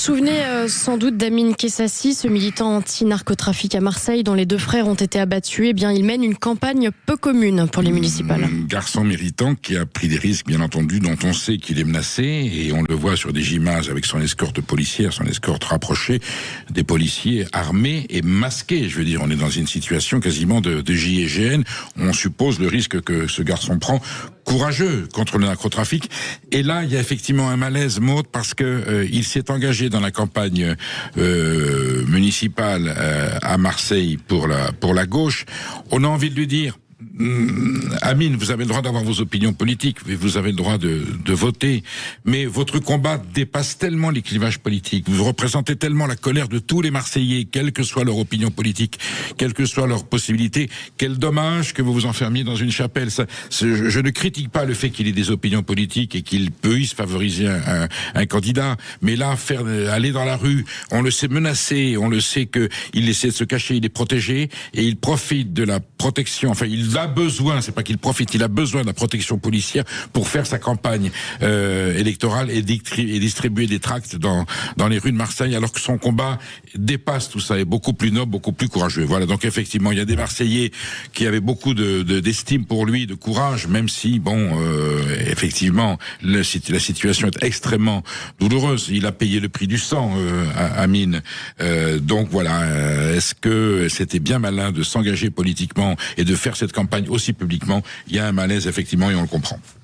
souvenez sans doute d'Amine Kessassi, ce militant anti-narcotrafic à Marseille dont les deux frères ont été abattus. Eh bien, il mène une campagne peu commune pour les municipales. Un garçon méritant qui a pris des risques, bien entendu, dont on sait qu'il est menacé, et on le voit sur des images avec son escorte policière, son escorte rapprochée, des policiers armés et masqués. Je veux dire, on est dans une situation quasiment de GIGN. On suppose le risque que ce garçon prend, courageux contre le narcotrafic. Et là, il y a effectivement un malaise, Maud, parce que il s'est engagé dans la campagne municipale à Marseille pour la gauche. On a envie de lui dire: Amine, vous avez le droit d'avoir vos opinions politiques, vous avez le droit de voter, mais votre combat dépasse tellement les clivages politiques, vous représentez tellement la colère de tous les Marseillais, quelle que soit leur opinion politique, quelle que soit leur possibilité, quel dommage que vous vous enfermiez dans une chapelle. Je ne critique pas le fait qu'il ait des opinions politiques et qu'il puisse favoriser un candidat, mais là, aller dans la rue, on le sait menacé, on le sait qu'il essaie de se cacher, il est protégé, et il profite de la protection, enfin il a besoin, c'est pas qu'il profite, il a besoin de la protection policière pour faire sa campagne électorale et distribuer des tracts dans les rues de Marseille, alors que son combat dépasse tout ça, est beaucoup plus noble, beaucoup plus courageux. Voilà, donc effectivement, il y a des Marseillais qui avaient beaucoup d'estime pour lui, de courage, même si, effectivement, la situation est extrêmement douloureuse. Il a payé le prix du sang, Amine. Donc voilà, est-ce que c'était bien malin de s'engager politiquement et de faire cette campagne aussi publiquement? Il y a un malaise, effectivement, et on le comprend.